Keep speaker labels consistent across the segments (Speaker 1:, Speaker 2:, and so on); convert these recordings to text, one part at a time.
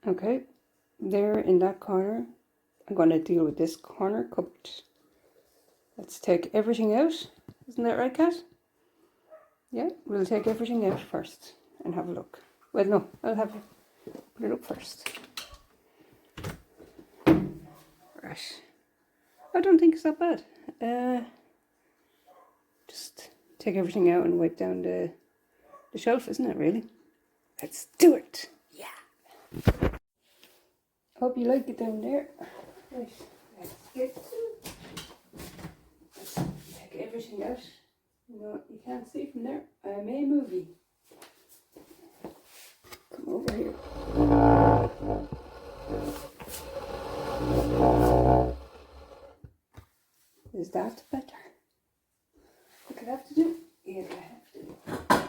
Speaker 1: Okay, there in that corner, I'm going to deal with this corner cupboard. Let's take everything out. Isn't that right, Kat? Yeah, we'll take everything out first and have a look. Well, no, I'll have put it up first. Right. I don't think it's that bad. Just take everything out and wipe down the shelf, isn't it, really? Let's do it. Yeah. Hope you like it down there. Right, let's get to it. Let's take everything out. You know, you can't see from there. I'm a movie. Come over here. Is that better? What could I have to do? Yeah, I have to do. Right.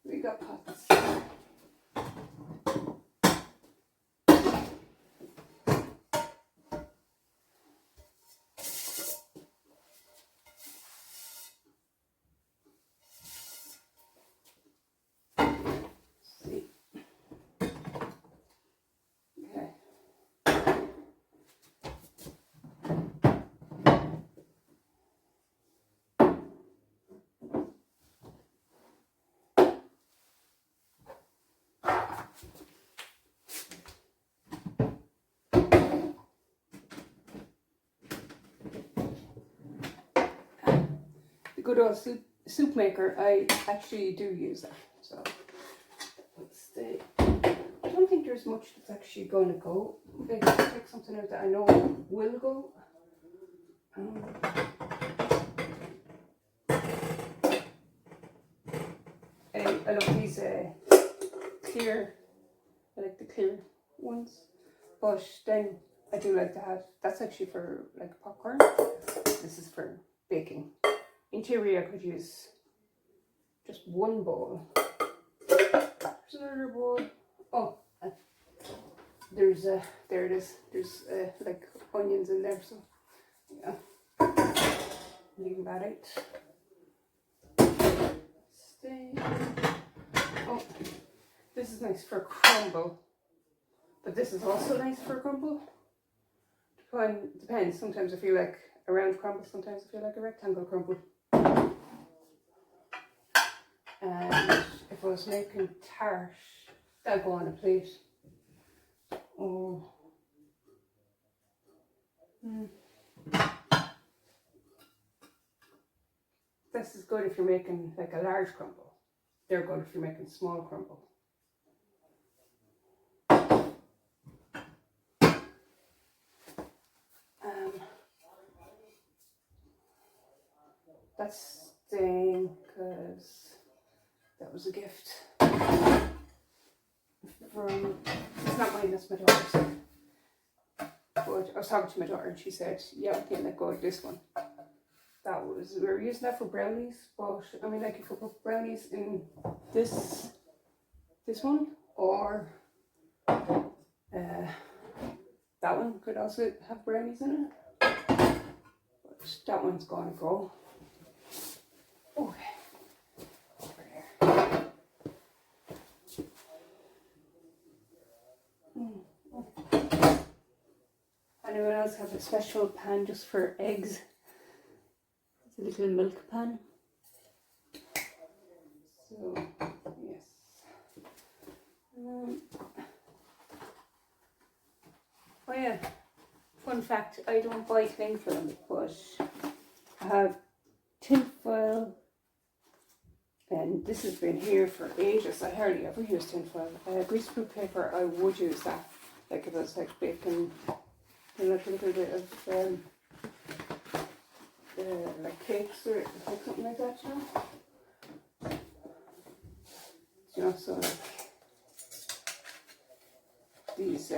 Speaker 1: We got pots. See. Okay. The good old soup maker, I actually do use that. So let's see. I don't think there's much that's actually going to go. Maybe I'll take something out that I know will go. I love these clear, I like the clear ones. But then I do like to have, that's actually for like popcorn. This is for baking. In theory, I could use just one bowl. There's another bowl. Oh, there's there it is. There's like onions in there, so yeah. Leaving that out. Stay. Oh, this is nice for crumble, but this is also nice for crumble. Depends. Sometimes I feel like a round crumble. Sometimes I feel like a rectangle crumble. And if I was making tart, that'll go on a plate. Oh. This is good if you're making like a large crumble. They're good if you're making small crumble. That's staying because that was a gift from, it's not mine, that's my daughter's. But I was talking to my daughter and she said, yeah, we can't let go of this one. That was, we were using that for brownies, but I mean, like you could put brownies in this one, or that one could also have brownies in it. But that one's gonna go. Okay, over there. Anyone else have a special pan just for eggs? It's a little milk pan. So, yes. Oh yeah, fun fact, I don't buy cling film, but I have tin foil, and this has been here for ages. I hardly ever use tin foil. Greaseproof paper, I would use that, like if I was like baking, you know, like a little bit of like cakes or like something like that, you know. You know, so like these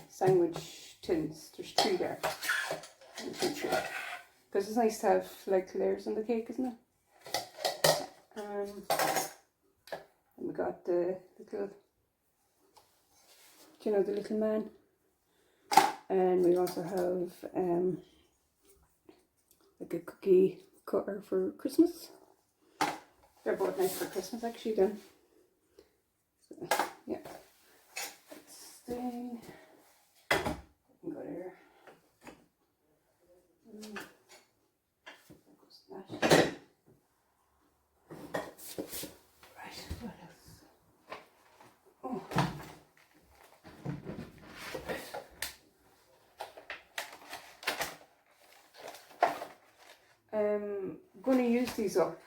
Speaker 1: sandwich tins, there's 3 there. 1, 2, 3. Because it's nice to have like layers on the cake, isn't it? And we got the little, you know, the little man. And we also have like a cookie cutter for Christmas. They're both nice for Christmas actually then. So, yeah. dusting. I can go there. That. Right, what else? Oh. I'm going to use these up,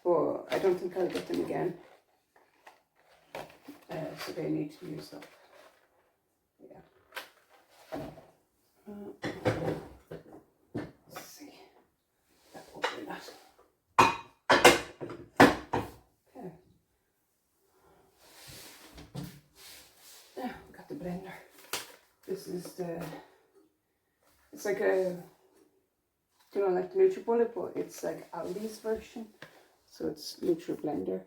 Speaker 1: but I don't think I'll get them again. So they need to be used up. Yeah. Let's see. That will do that. Okay. Now we got the blender. This is the. It's like a. You know, like the NutriBullet, but it's like Aldi's version. So it's Nutri Blender.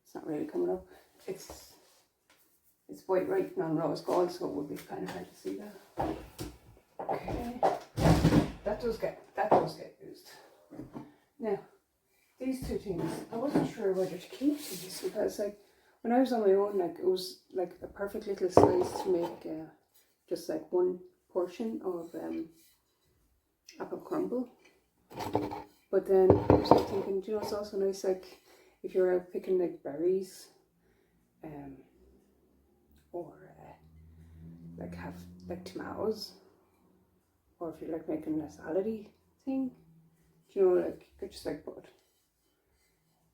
Speaker 1: It's not really coming up. It's white writing on rose gold, so it would be kind of hard to see that. Okay, that does get used. Now, these two things, I wasn't sure whether to keep these because, like, when I was on my own, like, it was like a perfect little slice to make just like one portion of apple crumble. But then I was like thinking, you know, it's also nice, like, if you're out picking like berries, or like have like tomatoes, or if you're like making a salady thing, you know, like you could just like put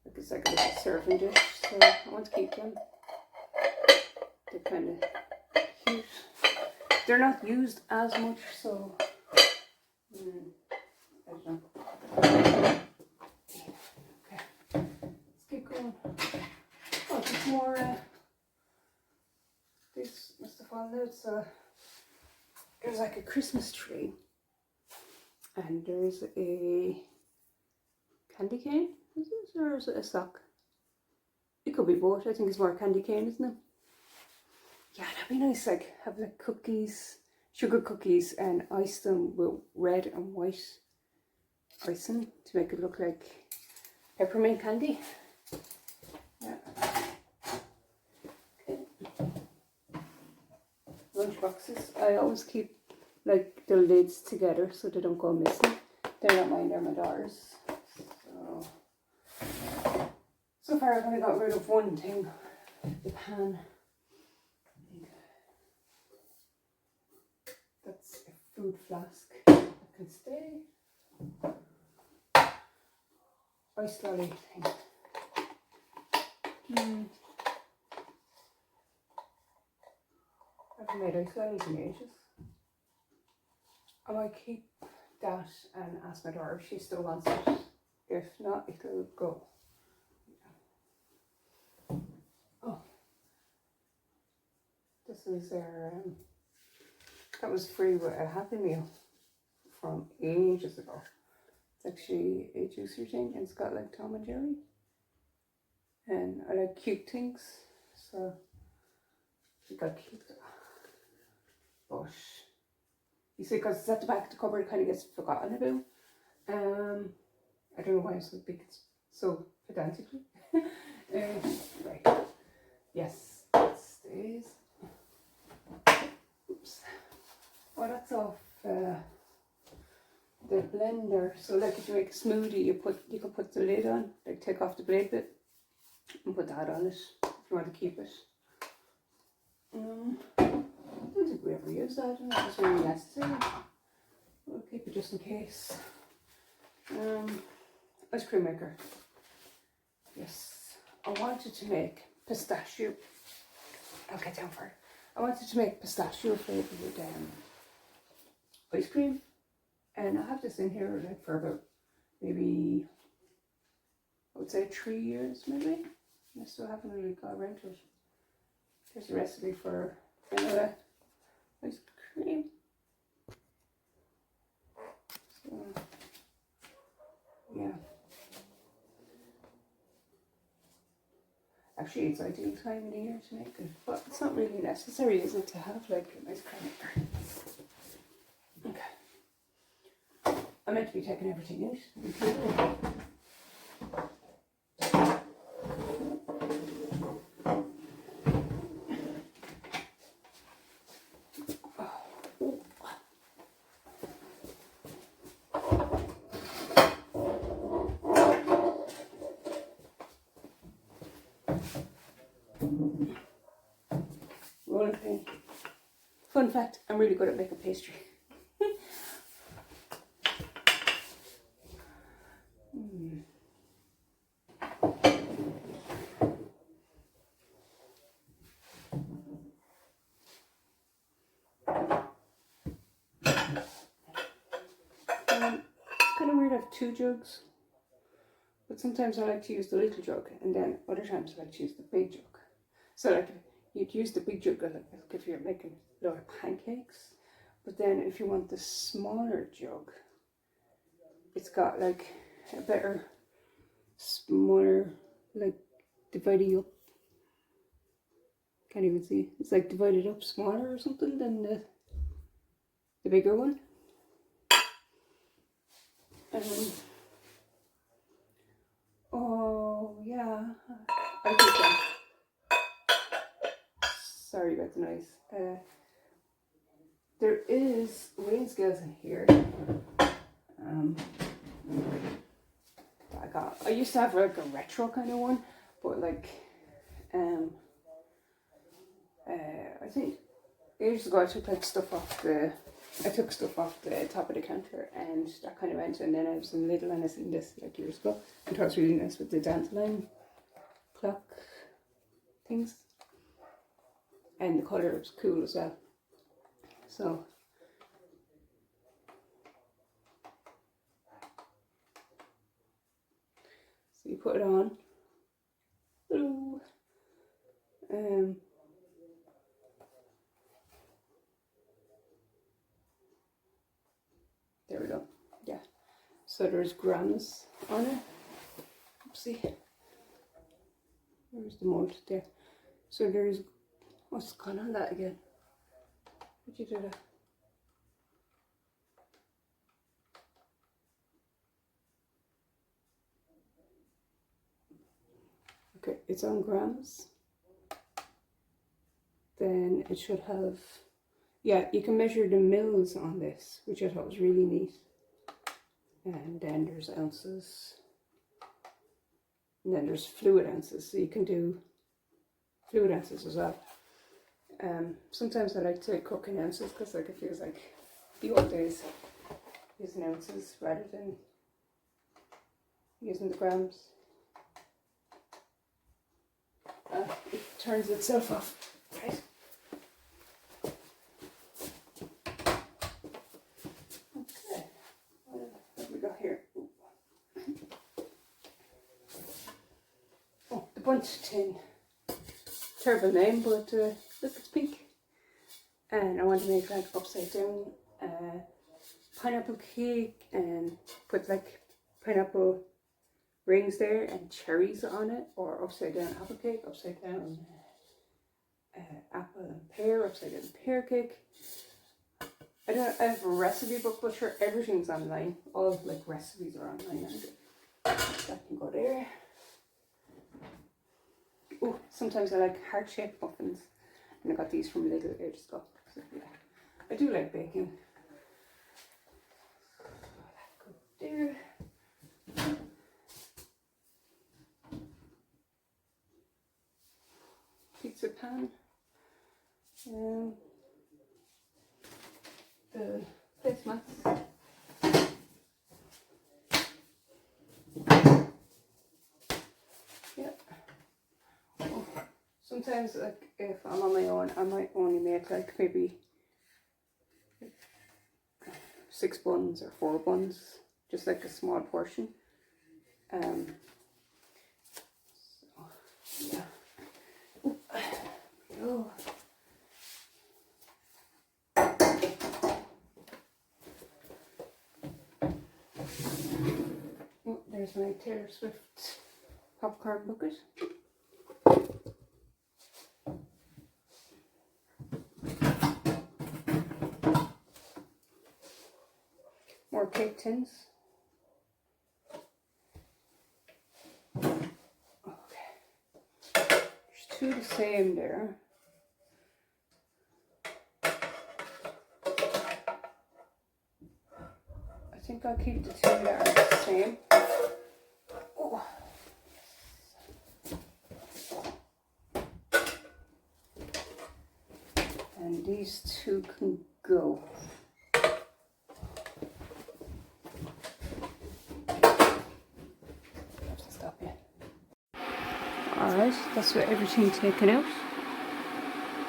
Speaker 1: like it's like a little serving dish. So I want to keep them. They're kind of cute. They're not used as much, so I don't know. Okay, let's keep going. Oh, there's more. This must have fallen out. So there's like a Christmas tree, and there's a candy cane. Is it, or is it a sock? It could be both. I think it's more candy cane, isn't it? Yeah, that'd be nice. Like have like cookies, sugar cookies, and ice them with red and white icing to make it look like peppermint candy. Yeah. Okay. Lunch boxes. I always keep like the lids together so they don't go missing. They're not mine, they're my daughter's. So far I've only got rid of one thing, the pan. That's a food flask that can stay. Ice lolly thing. I haven't made ice lollies in ages. I might keep that and ask my daughter if she still wants it. If not, it'll go. Oh, this is their. That was free with a Happy Meal from ages ago. It's actually a juicer thing, and it's got like Tom and Jerry. And I like cute things, so it got cute. But you see, because it's at the back of the cupboard, it kind of gets forgotten about. I don't know why I'm so big, so pedantically. Right. Yes, it stays. Oops. Oh, that's off the blender. So, like, if you make a smoothie, you can put the lid on, like take off the blade bit, and put that on it if you want to keep it. I don't think we ever use that. I don't know if it's really necessary. We'll keep it just in case. Ice cream maker. Yes, I wanted to make pistachio. I'll get down for it. I wanted to make pistachio flavored ice cream, and I have this in here like for about maybe, I would say 3 years maybe. I still haven't really got around to it. Here's the recipe for vanilla ice cream. So, yeah. Actually, it's ideal time in the year to make it, but it's not really necessary, is it, to have like an ice cream maker? Okay. I meant to be taking everything out. Rolling pin. Fun fact, I'm really good at making pastry. It's kind of weird I have 2 jugs, but sometimes I like to use the little jug, and then other times I like to use the big jug. So like you'd use the big jug like if you're making a lot of pancakes, but then if you want the smaller jug, it's got like a better, smaller, like dividing up. Can't even see. It's like divided up smaller or something than the bigger one. Oh yeah, I think that. Sorry about the noise. There is weighing scales in here. I used to have like a retro kind of one, but like, I think ages ago I took like stuff off the top of the counter, and that kind of went. And then I have some little, and I seen this like years ago. I thought it was really nice with the dandelion clock things, and the colour was cool as well. So you put it on. Hello. There we go. Yeah. So there's grams on it. Oopsie. Where's the mold? There. So there's, what's gone on that again? What'd you do that? Okay, it's on grams. Then it should have, yeah, you can measure the mils on this, which I thought was really neat. And then there's ounces. And then there's fluid ounces, so you can do fluid ounces as well. Sometimes I like to cook in ounces because like it feels like the old days using ounces rather than using the grams. It turns itself off, right? Okay, what have we got here? Oh, the bundt tin. Terrible name, but look, it's pink. And I want to make like upside down pineapple cake and put like pineapple rings there and cherries on it, or upside down apple cake, upside down apple and pear, upside down pear cake. I have a recipe book, but sure, everything's online. All like recipes are online. That can go there. Oh, sometimes I like heart-shaped muffins, and I got these from Lidl ages ago. So, yeah. I do like baking. That go there. Pizza pan. The placemats. Yeah. Oh. Sometimes, like if I'm on my own, I might only make like maybe 6 buns or 4 buns, just like a small portion. So, yeah. Oh. Oh, there's my Taylor Swift popcorn bucket. More cake tins. Okay. There's 2 the same there. I think I'll keep the 2 that are the same. Oh. and these two can go. Stop you. Alright, that's with everything taken out.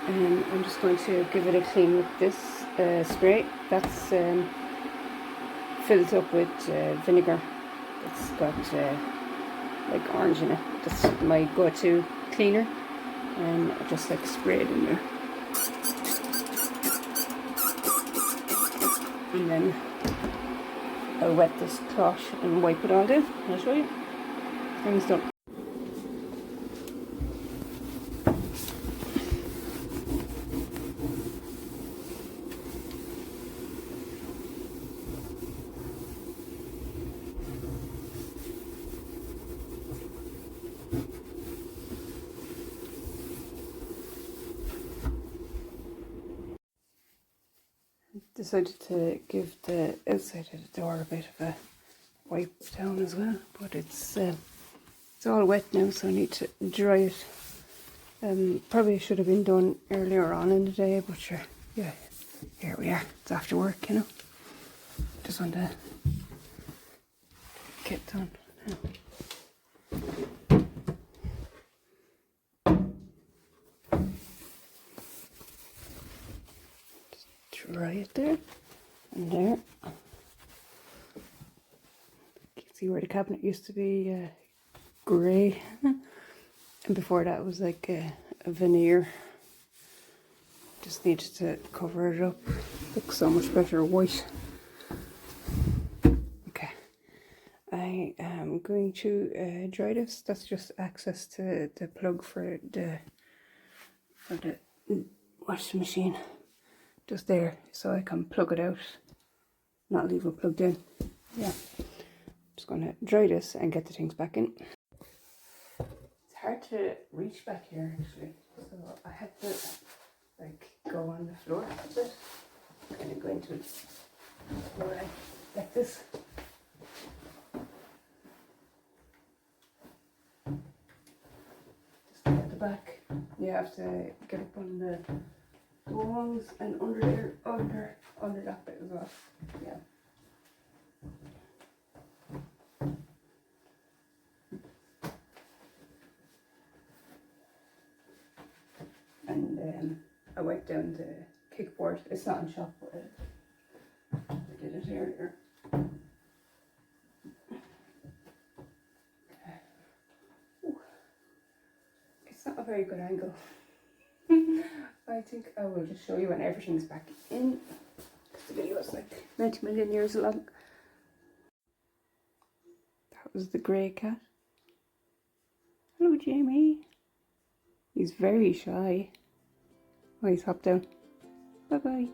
Speaker 1: And I'm just going to give it a clean with this spray. That's filled up with vinegar. It's got like orange in it. That's my go-to cleaner. And I just like spray it in there. And then I'll wet this cloth and wipe it all down. I'll show you. Everything's done. Decided to give the outside of the door a bit of a wipe down as well, but it's all wet now, so I need to dry it. Probably should have been done earlier on in the day, but sure, yeah, here we are. It's after work, you know. Just want to get done now. Dry it there and there. You can see where the cabinet used to be grey, and before that it was like a veneer. Just needed to cover it up. Looks so much better white. Okay, I am going to dry this. That's just access to the plug for the washing machine. Just there, so I can plug it out, not leave it plugged in. Yeah, just gonna dry this and get the things back in. It's hard to reach back here actually, so I had to like go on the floor a bit, kind of go into it where I like this. Just at the back, you have to get up on the walls and under there, under that bit as well. Yeah. And I wiped down the kickboard. It's not in shop, but I did it earlier. Okay. It's not a very good angle. I think I will just show you when everything's back in, because the video is like 90 million years long. That was the grey cat. Hello, Jamie. He's very shy. Oh, he's hopped down. Bye bye.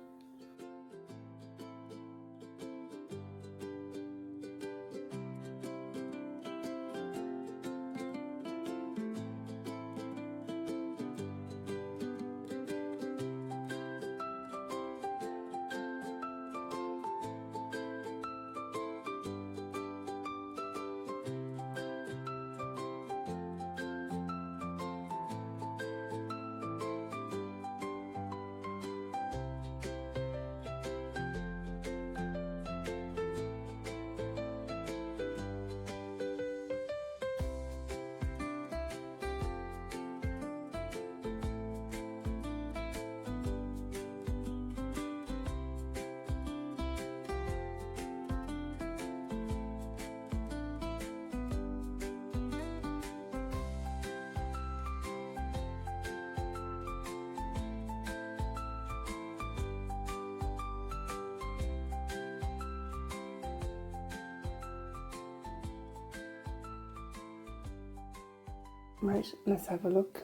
Speaker 1: Right, let's have a look.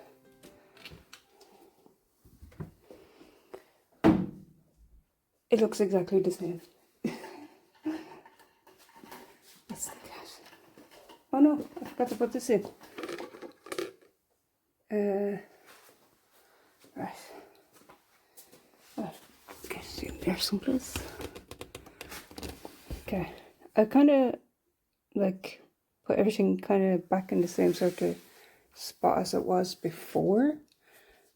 Speaker 1: It looks exactly the same. That's the cat. Oh no, I forgot to put this in. Right. Well, get it in there someplace. Okay. I kind of like put everything kind of back in the same sort of spot as it was before.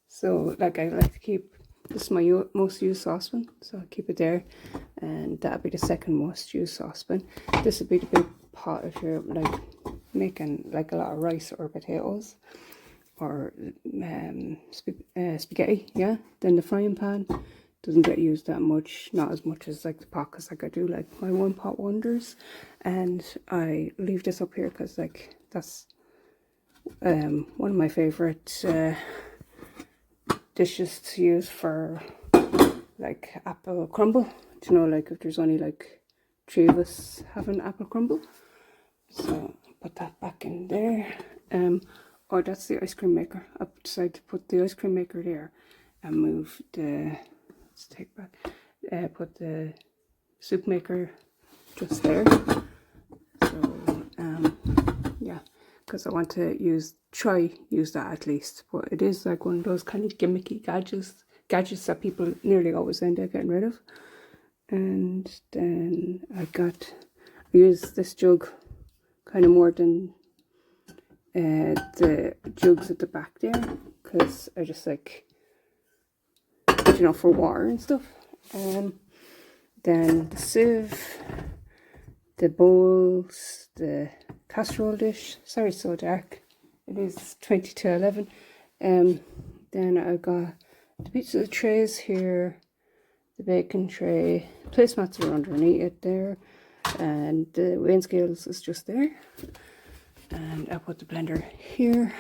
Speaker 1: So like I like to keep This is my most used saucepan, so I'll keep it there. And that'll be the second most used saucepan. This would be the big pot if you're like making like a lot of rice or potatoes or spaghetti. Yeah. Then the frying pan doesn't get used that much, not as much as like the pot, because like I do like my one pot wonders. And I leave this up here because like that's one of my favorite dishes to use for like apple crumble. Do you know, like if there's only like 3 of us having apple crumble, so put that back in there. Or that's the ice cream maker. I decided to put the ice cream maker there and move the, let's take back, put the soup maker just there. So yeah, because I want to try use that at least. But it is like one of those kind of gimmicky gadgets that people nearly always end up getting rid of. And then I use this jug kind of more than the jugs at the back there, because I just like, you know, for water and stuff. Then the sieve, the bowls, the casserole dish. Sorry, it's so dark. It is 20 to 11. Then I got the pizza trays here, the bacon tray, placemats are underneath it there, and the weighing scales is just there. And I put the blender here.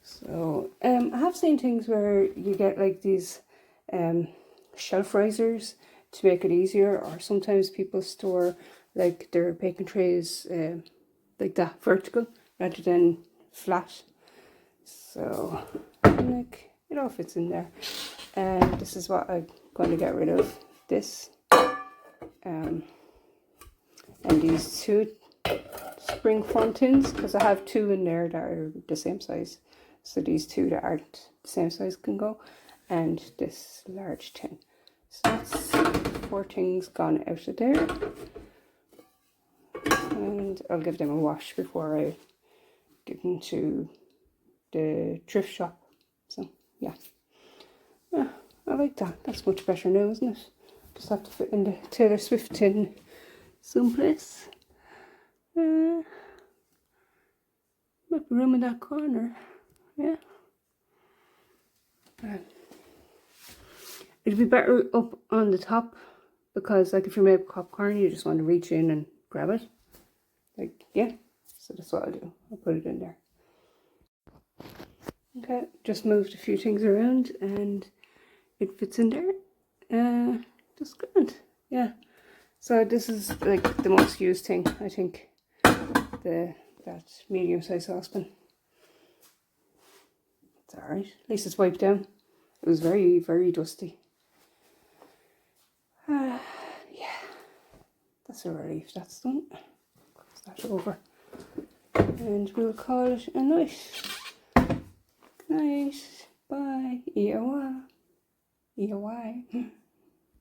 Speaker 1: So I have seen things where you get like these shelf risers to make it easier, or sometimes people store like their bacon trays like that, vertical rather than flat. So like it all fits in there. And this is what I'm going to get rid of. This and these 2 spring fountains, because I have 2 in there that are the same size. So these 2 that aren't the same size can go, and this large tin. So that's 4 things gone out of there. And I'll give them a wash before I give them to the thrift shop. So yeah. Yeah, I like that. That's much better now, isn't it? Just have to fit in the Taylor Swift tin someplace. Might be room in that corner. Yeah. It'd be better up on the top, because like if you make popcorn, you just want to reach in and grab it. Like, yeah. So that's what I'll do. I'll put it in there. Okay, just moved a few things around and it fits in there. Just good. Yeah. So this is like the most used thing, I think. That medium-sized saucepan. It's alright. At least it's wiped down. It was very, very dusty. Yeah. That's a relief. That's done. Close that over. And we'll call it a night. Good night. Bye. EOI. EOI.